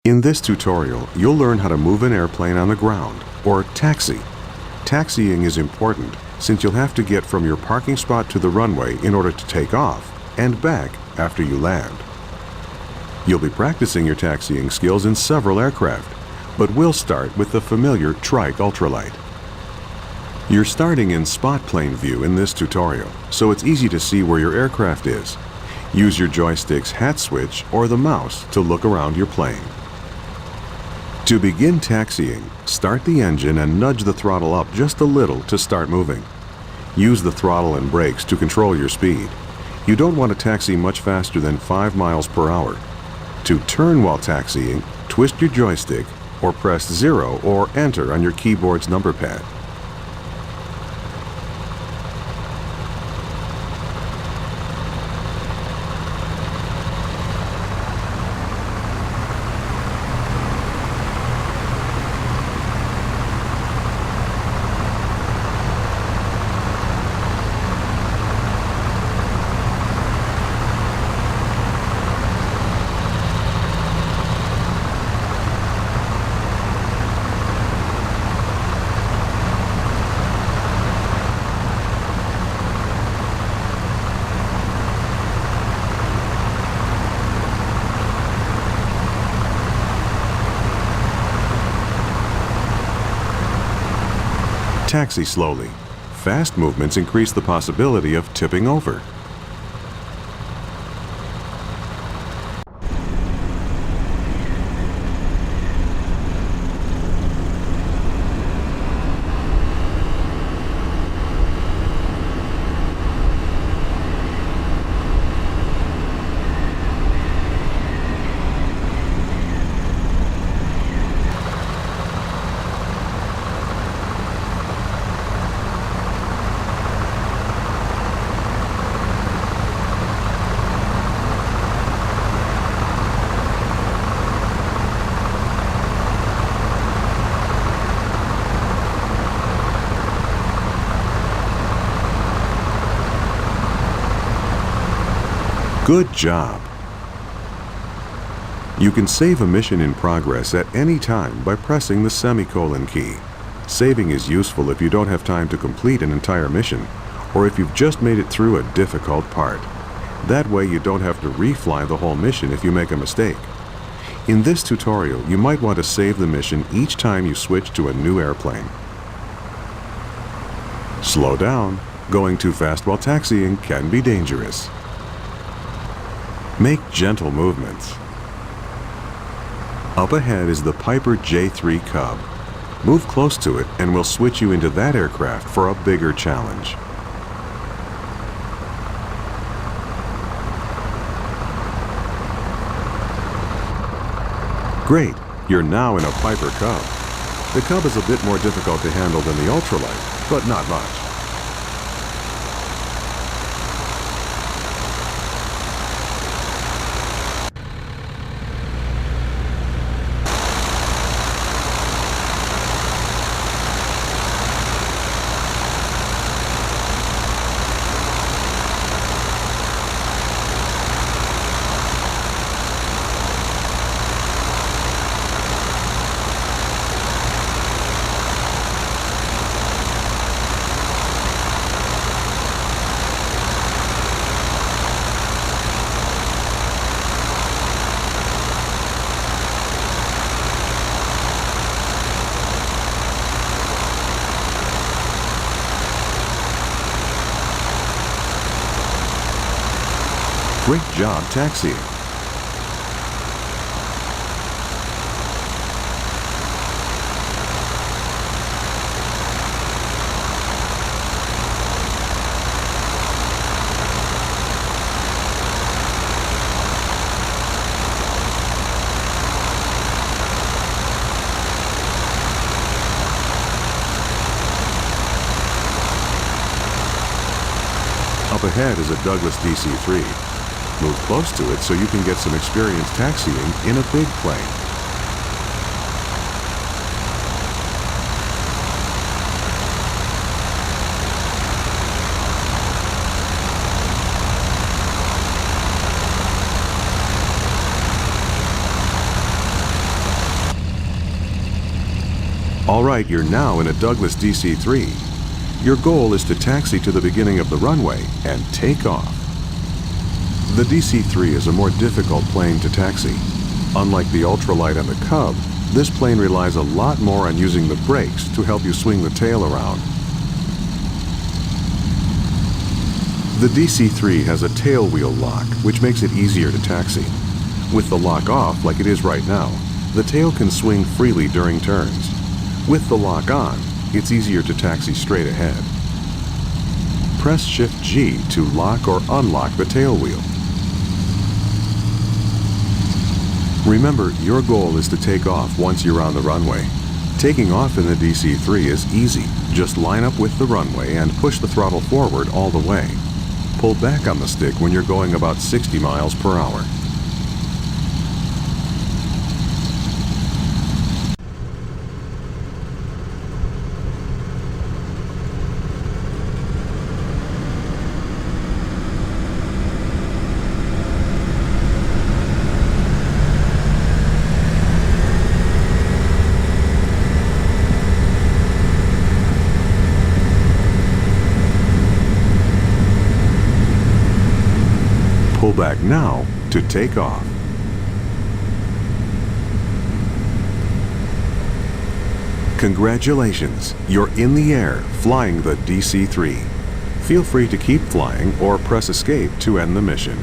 In this tutorial, you'll learn how to move an airplane on the ground, or taxi. Taxiing is important since you'll have to get from your parking spot to the runway in order to take off and back after you land. You'll be practicing your taxiing skills in several aircraft, but we'll start with the familiar Trike Ultralight. You're starting in spot plane view in this tutorial, so it's easy to see where your aircraft is. Use your joystick's hat switch or the mouse to look around your plane. To begin taxiing, start the engine and nudge the throttle up just a little to start moving. Use the throttle and brakes to control your speed. You don't want to taxi much faster than 5 miles per hour. To turn while taxiing, twist your joystick or press 0 or enter on your keyboard's number pad. Taxi slowly. Fast movements increase the possibility of tipping over. Good job! You can save a mission in progress at any time by pressing the semicolon key. Saving is useful if you don't have time to complete an entire mission, or if you've just made it through a difficult part. That way you don't have to refly the whole mission if you make a mistake. In this tutorial, you might want to save the mission each time you switch to a new airplane. Slow down. Going too fast while taxiing can be dangerous. Make gentle movements. Up ahead is the Piper J3 Cub. Move close to it and we'll switch you into that aircraft for a bigger challenge. Great! You're now in a Piper Cub. The Cub is a bit more difficult to handle than the Ultralight, but not much. Great job taxiing. Up ahead is a Douglas DC-3. Move close to it so you can get some experience taxiing in a big plane. All right, you're now in a Douglas DC-3. Your goal is to taxi to the beginning of the runway and take off. The DC-3 is a more difficult plane to taxi. Unlike the ultralight and the Cub, this plane relies a lot more on using the brakes to help you swing the tail around. The DC-3 has a tail wheel lock, which makes it easier to taxi. With the lock off, like it is right now, the tail can swing freely during turns. With the lock on, it's easier to taxi straight ahead. Press Shift G to lock or unlock the tail wheel. Remember, your goal is to take off once you're on the runway. Taking off in the DC-3 is easy. Just line up with the runway and push the throttle forward all the way. Pull back on the stick when you're going about 60 miles per hour. Pull back now to take off. Congratulations, you're in the air flying the DC-3. Feel free to keep flying or press escape to end the mission.